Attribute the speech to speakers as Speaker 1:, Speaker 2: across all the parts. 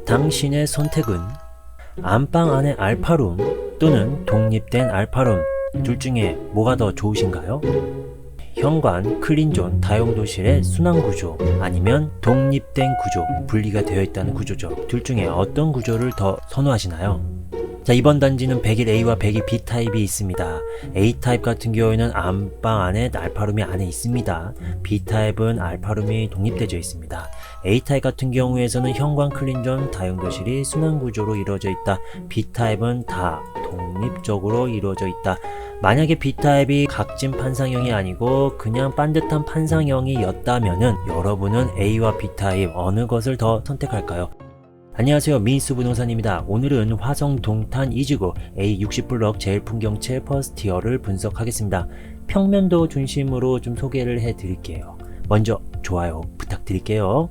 Speaker 1: 당신의 선택은 안방 안의 알파룸 또는 독립된 알파룸 둘 중에 뭐가 더 좋으신가요? 현관, 클린존, 다용도실의 순환구조 아니면 독립된 구조, 분리가 되어 있다는 구조죠. 둘 중에 어떤 구조를 더 선호하시나요? 자, 이번 단지는 101A와 101B타입이 있습니다. A타입 같은 경우에는 안방 안에 알파룸이 안에 있습니다. B타입은 알파룸이 독립되어 있습니다. A타입 같은 경우에서는 현관, 클린존, 다용도실이 순환구조로 이루어져 있다. B타입은 다 독립적으로 이루어져 있다. 만약에 B타입이 각진 판상형이 아니고 그냥 반듯한 판상형이었다면은 여러분은 A와 B타입 어느 것을 더 선택할까요? 안녕하세요, 민수 부동산입니다. 오늘은 화성 동탄 2지구 A60블럭 제일풍경채 퍼스티어를 분석하겠습니다. 평면도 중심으로 좀 소개를 해드릴게요. 먼저 좋아요 부탁드릴게요.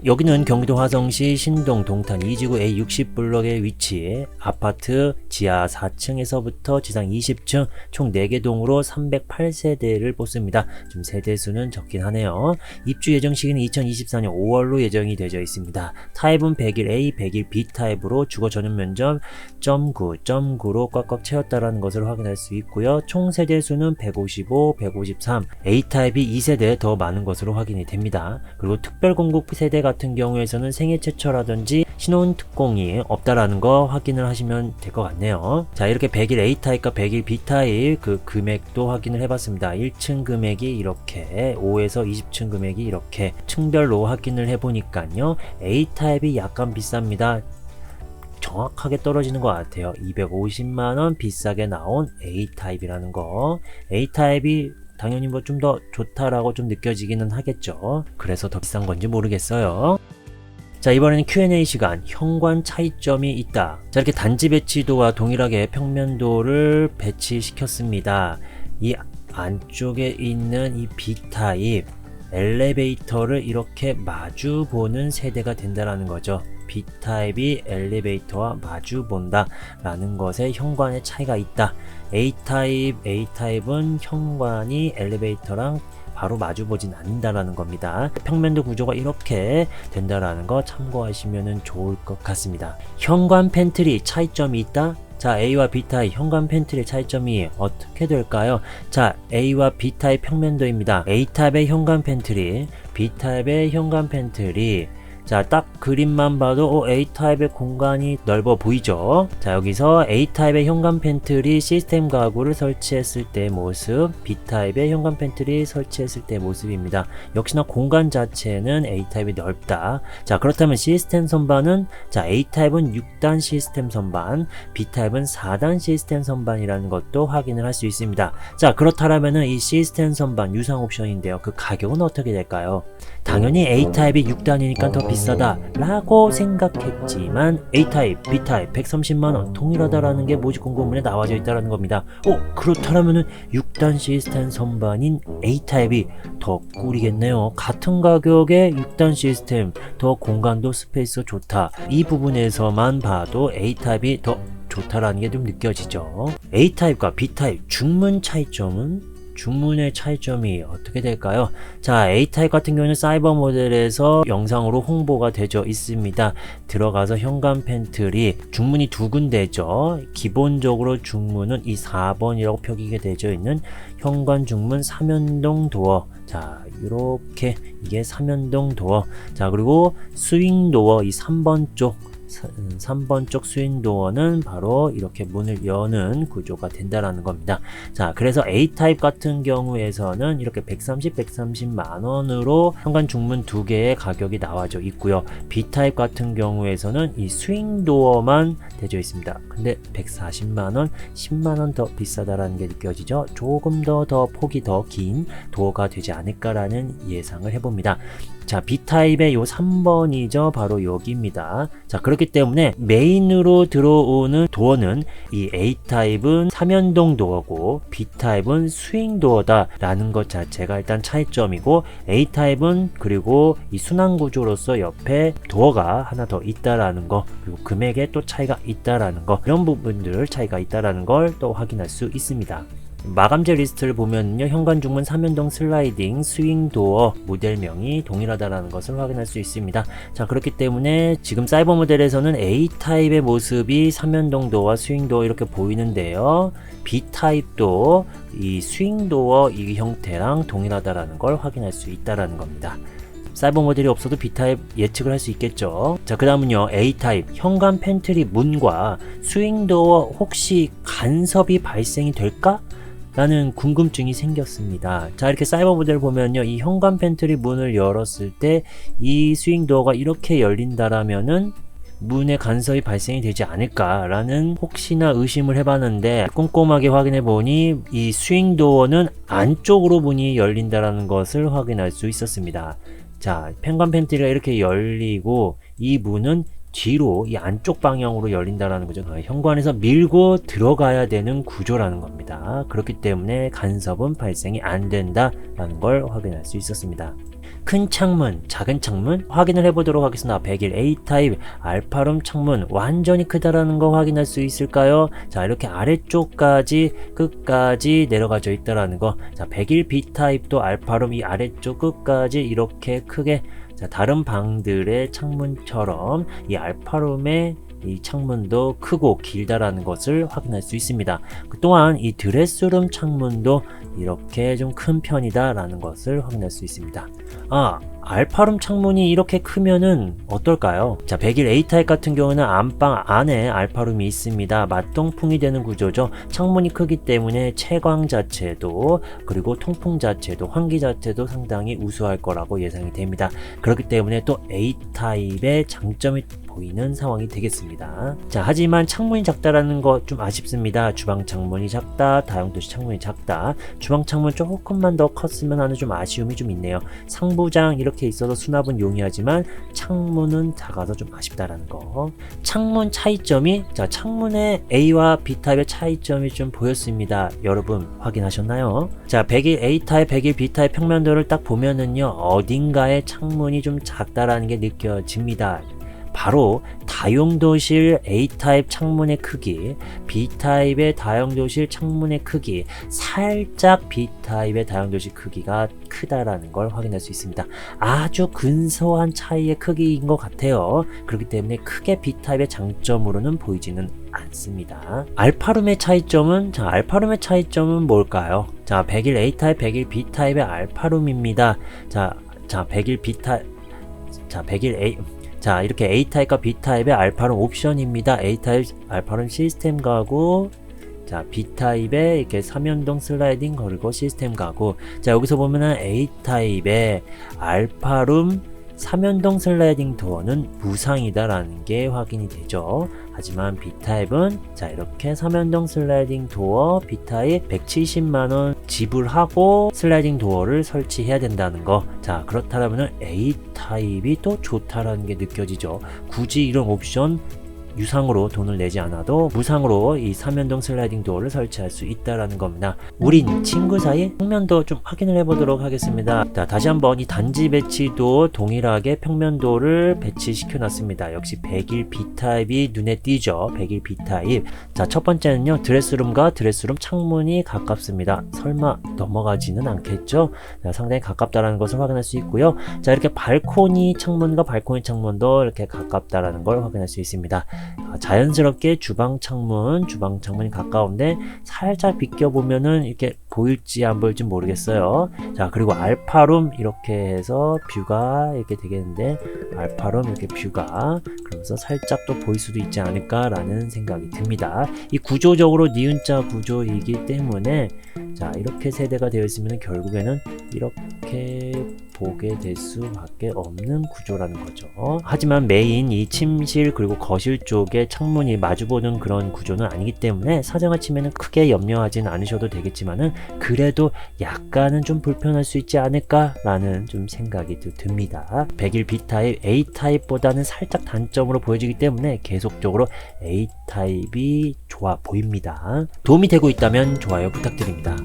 Speaker 1: 여기는 경기도 화성시 신동 동탄 2지구 A60블럭의 위치에 아파트 지하 4층에서부터 지상 20층 총 4개 동으로 308세대를 뽑습니다. 좀 세대수는 적긴 하네요. 입주 예정 시기는 2024년 5월로 예정이 되어 있습니다. 타입은 101A, 101B 타입으로 주거 전용 면적 0.9로 꽉꽉 채웠다는 것을 확인할 수 있고요. 총 세대수는 155, 153, A 타입이 2세대 더 많은 것으로 확인이 됩니다. 그리고 특별공급 세대 같은 경우에서는 생애 최초라든지 신혼 특공이 없다라는 거 확인을 하시면 될 것 같네요. 자, 이렇게 101A 타입과 101B 타입 그 금액도 확인을 해봤습니다. 1층 금액이 이렇게 5에서 20층 금액이 이렇게 층별로 확인을 해보니까요. A 타입이 약간 비쌉니다. 정확하게 떨어지는 것 같아요. 250만원 비싸게 나온 A 타입이라는 거. A 타입이 당연히 뭐 좀 더 좋다라고 좀 느껴지기는 하겠죠. 그래서 더 비싼 건지 모르겠어요. 자, 이번에는 Q&A 시간. 현관 차이점이 있다. 자, 이렇게 단지 배치도와 동일하게 평면도를 배치시켰습니다. 이 안쪽에 있는 이 B타입 엘리베이터를 이렇게 마주 보는 세대가 된다라는 거죠. B타입이 엘리베이터와 마주 본다 라는 것에 현관의 차이가 있다. A타입은 현관이 엘리베이터랑 바로 마주보진 않는다라는 겁니다. 평면도 구조가 이렇게 된다라는 거 참고하시면 좋을 것 같습니다. 현관 팬트리 차이점이 있다? 자, A와 B타입 현관 팬트리 차이점이 어떻게 될까요? 자, A와 B타입 평면도입니다. A타입의 현관 팬트리, B타입의 현관 팬트리. 자, 딱 그림만 봐도 A타입의 공간이 넓어 보이죠? 자, 여기서 A타입의 현관 팬트리 시스템 가구를 설치했을 때의 모습, B타입의 현관 팬트리 설치했을 때의 모습입니다. 역시나 공간 자체는 A타입이 넓다. 자, 그렇다면 시스템 선반은 자, A타입은 6단 시스템 선반, B타입은 4단 시스템 선반이라는 것도 확인을 할 수 있습니다. 자, 그렇다면 이 시스템 선반 유상 옵션인데요. 그 가격은 어떻게 될까요? 당연히 A타입이 6단이니까 더 비싸다 라고 생각했지만 A타입, B타입 130만원 동일하다라는 게 모집 공고문에 나와져 있다는 겁니다. 그렇다면 6단 시스템 선반인 A타입이 더 꿀이겠네요. 같은 가격에 6단 시스템, 더 공간도 스페이스 좋다. 이 부분에서만 봐도 A타입이 더 좋다라는 게 좀 느껴지죠. A타입과 B타입 중문 차이점은 중문의 차이점이 어떻게 될까요? 자, A타입 같은 경우는 사이버 모델에서 영상으로 홍보가 되어 있습니다. 들어가서 현관 팬트리 중문이 두 군데죠. 기본적으로 중문은 이 4번이라고 표기가 되어 있는 현관 중문 3연동 도어. 자, 이렇게 이게 3연동 도어. 자, 그리고 스윙 도어 이 3번 쪽 3번 쪽 스윙도어는 바로 이렇게 문을 여는 구조가 된다라는 겁니다. 자, 그래서 A타입 같은 경우에서는 이렇게 130만원으로 현관 중문 2개의 가격이 나와져 있고요. B타입 같은 경우에서는 이 스윙도어만 되어 있습니다. 근데 140만원, 10만원 더 비싸다라는 게 느껴지죠. 조금 더 폭이 더 긴 도어가 되지 않을까라는 예상을 해봅니다. 자, B타입의 요 3번이죠. 바로 여기입니다. 자, 그렇기 때문에 메인으로 들어오는 도어는 이 A타입은 3연동 도어고 B타입은 스윙 도어다 라는 것 자체가 일단 차이점이고, A타입은 그리고 이 순환 구조로서 옆에 도어가 하나 더 있다라는 거, 그리고 금액에 또 차이가 있다라는 거, 이런 부분들 차이가 있다라는 걸 또 확인할 수 있습니다. 마감재 리스트를 보면요, 현관중문 3연동 슬라이딩 스윙도어 모델명이 동일하다라는 것을 확인할 수 있습니다. 자, 그렇기 때문에 지금 사이버 모델에서는 A타입의 모습이 3연동 도어와 스윙도어 이렇게 보이는데요, B타입도 이 스윙도어 이 형태랑 동일하다라는 걸 확인할 수 있다라는 겁니다. 사이버 모델이 없어도 B타입 예측을 할 수 있겠죠. 자, 그 다음은요, A타입 현관 팬트리 문과 스윙도어 혹시 간섭이 발생이 될까? 라는 궁금증이 생겼습니다. 자, 이렇게 사이버 모델 보면요, 이 현관 팬트리 문을 열었을 때 이 스윙도어가 이렇게 열린다라면은 문에 간섭이 발생이 되지 않을까라는 혹시나 의심을 해봤는데, 꼼꼼하게 확인해 보니 이 스윙도어는 안쪽으로 문이 열린다라는 것을 확인할 수 있었습니다. 자, 현관 팬트리가 이렇게 열리고 이 문은 뒤로 이 안쪽 방향으로 열린다라는 거죠. 현관에서 밀고 들어가야 되는 구조라는 겁니다. 그렇기 때문에 간섭은 발생이 안 된다라는 걸 확인할 수 있었습니다. 큰 창문, 작은 창문 확인을 해보도록 하겠습니다. 101 A타입 알파룸 창문 완전히 크다라는 거 확인할 수 있을까요? 자, 이렇게 아래쪽까지 끝까지 내려가져 있다라는 거. 자, 101 B타입도 알파룸 이 아래쪽 끝까지 이렇게 크게, 자, 다른 방들의 창문처럼 이 알파룸의 이 창문도 크고 길다라는 것을 확인할 수 있습니다. 또한 이 드레스룸 창문도 이렇게 좀 큰 편이다 라는 것을 확인할 수 있습니다. 알파룸 창문이 이렇게 크면은 어떨까요? 자, 101 A타입 같은 경우는 안방 안에 알파룸이 있습니다. 맞통풍이 되는 구조죠. 창문이 크기 때문에 채광 자체도, 그리고 통풍 자체도, 환기 자체도 상당히 우수할 거라고 예상이 됩니다. 그렇기 때문에 또 A타입의 장점이 보이는 상황이 되겠습니다. 자, 하지만 창문이 작다라는 거 좀 아쉽습니다. 주방 창문이 작다, 다용도실 창문이 작다. 주방 창문 조금만 더 컸으면 하는 좀 아쉬움이 좀 있네요. 상부장 이렇게 있어서 수납은 용이하지만 창문은 작아서 좀 아쉽다라는 거. 창문 차이점이, 자, 창문의 A와 B타입의 차이점이 좀 보였습니다. 여러분 확인하셨나요? 자, 101 A타입, 101 B타입 평면도를 딱 보면은요, 어딘가에 창문이 좀 작다라는 게 느껴집니다. 바로 다용도실 A타입 창문의 크기, B타입의 다용도실 창문의 크기, 살짝 B타입의 다용도실 크기가 크다라는 걸 확인할 수 있습니다. 아주 근소한 차이의 크기인 것 같아요. 그렇기 때문에 크게 B타입의 장점으로는 보이지는 않습니다. 알파룸의 차이점은, 자, 알파룸의 차이점은 뭘까요? 자, 101 A타입, 101 B타입의 알파룸입니다. 자, 101 B타입, 자, 101 A, 자, 이렇게 A타입과 B타입의 알파룸 옵션입니다. A타입 알파룸 시스템 가구, 자, B타입의 이렇게 3연동 슬라이딩 그리고 시스템 가구. 자, 여기서 보면은 A타입의 알파룸 3연동 슬라이딩 도어는 무상이다라는 게 확인이 되죠. 하지만 B타입은, 자, 이렇게 3연동 슬라이딩 도어 B타입 170만원 지불하고 슬라이딩 도어를 설치해야 된다는 거. 자, 그렇다면 A타입이 또 좋다라는 게 느껴지죠. 굳이 이런 옵션 유상으로 돈을 내지 않아도 무상으로 이 3연동 슬라이딩 도어를 설치할 수 있다라는 겁니다. 우린 친구 사이 평면도 좀 확인을 해보도록 하겠습니다. 자, 다시 한번 이 단지 배치도 동일하게 평면도를 배치시켜 놨습니다. 역시 101 B타입이 눈에 띄죠. 101 B타입. 자, 첫 번째는요, 드레스룸과 드레스룸 창문이 가깝습니다. 설마 넘어가지는 않겠죠? 자, 상당히 가깝다라는 것을 확인할 수 있고요. 자, 이렇게 발코니 창문과 발코니 창문도 이렇게 가깝다라는 걸 확인할 수 있습니다. 자연스럽게 주방 창문이 가까운데 살짝 비껴보면은 이렇게 보일지 안 보일지 모르겠어요. 자, 그리고 알파룸 이렇게 해서 뷰가 이렇게 되겠는데, 알파룸 이렇게 뷰가 그러면서 살짝 또 보일 수도 있지 않을까 라는 생각이 듭니다. 이 구조적으로 니은자 구조이기 때문에, 자, 이렇게 세대가 되어 있으면 결국에는 이렇게 보게 될 수밖에 없는 구조라는 거죠. 하지만 메인 이 침실 그리고 거실 쪽에 창문이 마주보는 그런 구조는 아니기 때문에 사정을 치면 크게 염려하지는 않으셔도 되겠지만은, 그래도 약간은 좀 불편할 수 있지 않을까 라는 좀 생각이 듭니다. 101 B타입 A타입보다는 살짝 단점으로 보여지기 때문에 계속적으로 A타입이 좋아 보입니다. 도움이 되고 있다면 좋아요 부탁드립니다.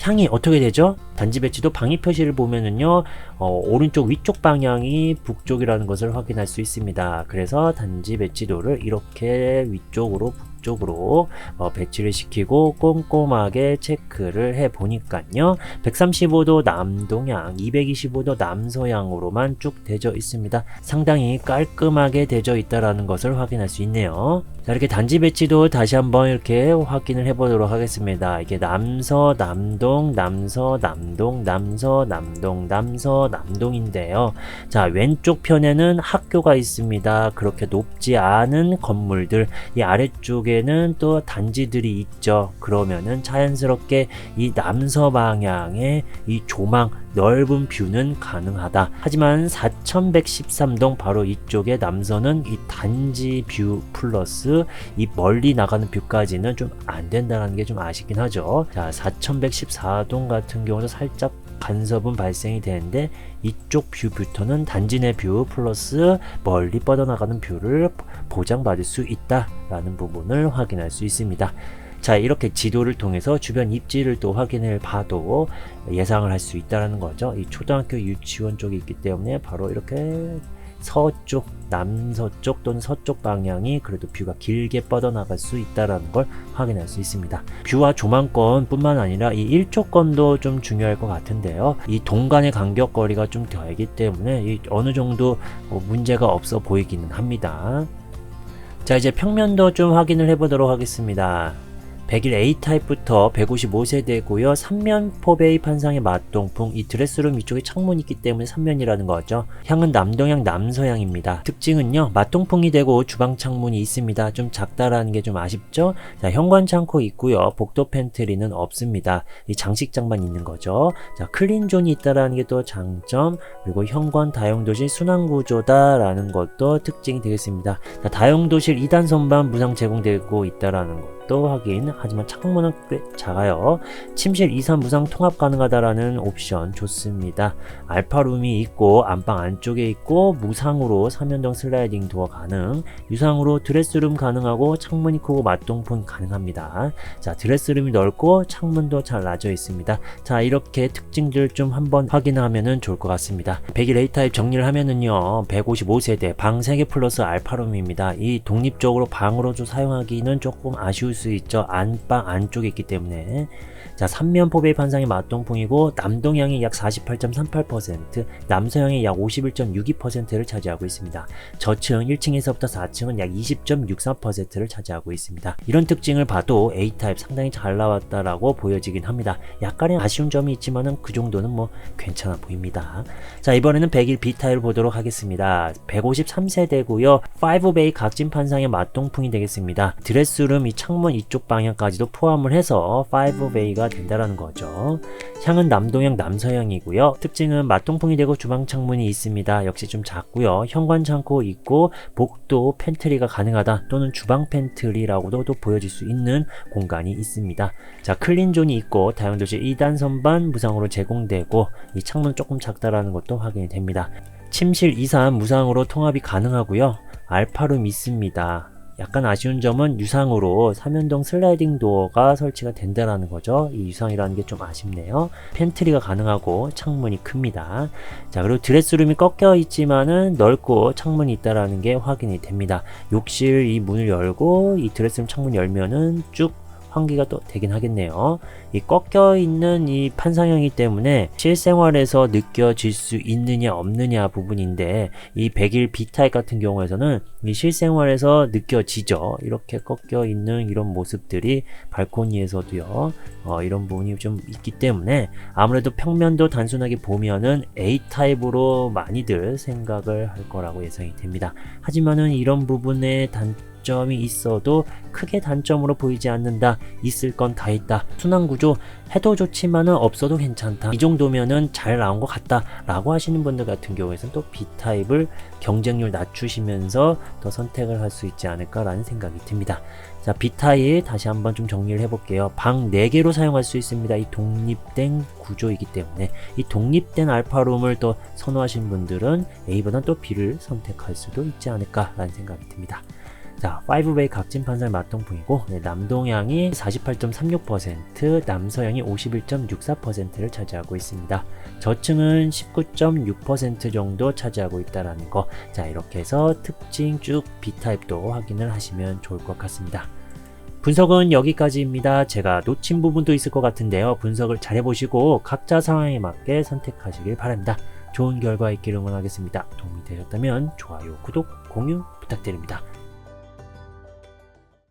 Speaker 1: 향이 어떻게 되죠? 단지 배치도 방위 표시를 보면은요, 오른쪽 위쪽 방향이 북쪽이라는 것을 확인할 수 있습니다. 그래서 단지 배치도를 이렇게 위쪽으로 쪽으로 배치를 시키고 꼼꼼하게 체크를 해 보니까요, 135도 남동향, 225도 남서향으로만 쭉 되어 있습니다. 상당히 깔끔하게 되어 있다라는 것을 확인할 수 있네요. 자, 이렇게 단지 배치도 다시 한번 이렇게 확인을 해 보도록 하겠습니다. 이게 남서 남동, 남서 남동, 남서 남동, 남서 남동인데요. 자, 왼쪽 편에는 학교가 있습니다. 그렇게 높지 않은 건물들, 이 아래쪽에는 또 단지들이 있죠. 그러면은 자연스럽게 이 남서 방향의 이 조망, 넓은 뷰는 가능하다. 하지만 4113동 바로 이쪽에 남서는 이 단지 뷰 플러스 이 멀리 나가는 뷰까지는 좀 안 된다는 게 좀 아쉽긴 하죠. 자, 4114동 같은 경우도 살짝 간섭은 발생이 되는데, 이쪽 뷰부터는 단지 내 뷰 플러스 멀리 뻗어나가는 뷰를 보장받을 수 있다라는 부분을 확인할 수 있습니다. 자, 이렇게 지도를 통해서 주변 입지를 또 확인해 봐도 예상을 할 수 있다는 거죠. 이 초등학교 유치원 쪽이 있기 때문에 바로 이렇게 서쪽, 남서쪽 또는 서쪽 방향이 그래도 뷰가 길게 뻗어나갈 수 있다는 걸 확인할 수 있습니다. 뷰와 조망권 뿐만 아니라 이 일조권도 좀 중요할 것 같은데요. 이 동간의 간격거리가 좀 되기 때문에 어느 정도 문제가 없어 보이기는 합니다. 자, 이제 평면도 좀 확인을 해보도록 하겠습니다. 101 A타입부터 155세대고요. 3면 포베이 판상의 맞동풍, 이 드레스룸 이쪽에 창문이 있기 때문에 3면이라는 거죠. 향은 남동향 남서향입니다. 특징은요, 맞동풍이 되고 주방 창문이 있습니다. 좀 작다라는 게 좀 아쉽죠. 자, 현관 창고 있고요. 복도 팬트리는 없습니다. 이 장식장만 있는 거죠. 자, 클린존이 있다라는 게 또 장점, 그리고 현관 다용도실 순환구조다라는 것도 특징이 되겠습니다. 자, 다용도실 2단 선반 무상 제공되고 있다라는 것도 확인. 하지만 창문은 꽤 작아요. 침실 2, 3 무상 통합 가능하다라는 옵션 좋습니다. 알파룸이 있고 안방 안쪽에 있고 무상으로 3연동 슬라이딩 도어 가능, 유상으로 드레스룸 가능하고 창문이 크고 맞동풍 가능합니다. 자, 드레스룸이 넓고 창문도 잘 나져 있습니다. 자, 이렇게 특징들 좀 한번 확인하면 좋을 것 같습니다. 101 A타입 정리를 하면은요, 155세대 방 3개 플러스 알파룸입니다. 이 독립적으로 방으로 좀 사용하기는 조금 아쉬울 수 있죠. 안방 안쪽에 있기 때문에. 자, 3면 포베이 판상의 맞동풍이고 남동향이 약 48.38%, 남서향이 약 51.62%를 차지하고 있습니다. 저층 1층에서부터 4층은 약 20.64%를 차지하고 있습니다. 이런 특징을 봐도 A타입 상당히 잘 나왔다라고 보여지긴 합니다. 약간의 아쉬운 점이 있지만은 그 정도는 뭐 괜찮아 보입니다. 자, 이번에는 101 B타입을 보도록 하겠습니다. 153세대고요. 5베이 각진 판상의 맞동풍이 되겠습니다. 드레스룸 이 창문 이쪽 방향까지도 포함을 해서 5베이가 된다라는 거죠. 향은 남동향 남서향이고요. 특징은 맞동풍이 되고 주방 창문이 있습니다. 역시 좀 작고요. 현관 창고 있고 복도 팬트리가 가능하다 또는 주방 팬트리라고도 또 보여질 수 있는 공간이 있습니다. 자, 클린존이 있고 다용도실 2단 선반 무상으로 제공되고 이 창문 조금 작다라는 것도 확인이 됩니다. 침실 2, 3 무상으로 통합이 가능하고요. 알파룸 있습니다. 약간 아쉬운 점은 유상으로 3연동 슬라이딩 도어가 설치가 된다라는 거죠. 이 유상이라는 게 좀 아쉽네요. 팬트리가 가능하고 창문이 큽니다. 자, 그리고 드레스룸이 꺾여 있지만은 넓고 창문이 있다라는 게 확인이 됩니다. 욕실 이 문을 열고 이 드레스룸 창문 열면은 쭉 환기가 또 되긴 하겠네요. 이 꺾여 있는 이 판상형이기 때문에 실생활에서 느껴질 수 있느냐 없느냐 부분인데, 이 101 B타입 같은 경우에서는 이 실생활에서 느껴지죠. 이렇게 꺾여 있는 이런 모습들이 발코니에서도요. 이런 부분이 좀 있기 때문에 아무래도 평면도 단순하게 보면은 A타입으로 많이들 생각을 할 거라고 예상이 됩니다. 하지만은 이런 부분에 단점이 있어도 크게 단점으로 보이지 않는다. 있을 건 다 있다. 순환구조 해도 좋지만은 없어도 괜찮다. 이 정도면은 잘 나온 것 같다 라고 하시는 분들 같은 경우에는 또 B타입을 경쟁률 낮추시면서 더 선택을 할 수 있지 않을까 라는 생각이 듭니다. 자, B타입 다시 한번 좀 정리를 해볼게요. 방 4개로 사용할 수 있습니다. 이 독립된 구조이기 때문에 이 독립된 알파룸을 또 선호하시는 분들은 A보단 또 B를 선택할 수도 있지 않을까 라는 생각이 듭니다. 자, 5베이 각진 판살 맞동풍이고, 남동향이 48.36%, 남서향이 51.64%를 차지하고 있습니다. 저층은 19.6% 정도 차지하고 있다라는 거. 자, 이렇게 해서 특징 쭉 B타입도 확인을 하시면 좋을 것 같습니다. 분석은 여기까지입니다. 제가 놓친 부분도 있을 것 같은데요. 분석을 잘 해보시고 각자 상황에 맞게 선택하시길 바랍니다. 좋은 결과 있기를 응원하겠습니다. 도움이 되셨다면 좋아요, 구독, 공유 부탁드립니다.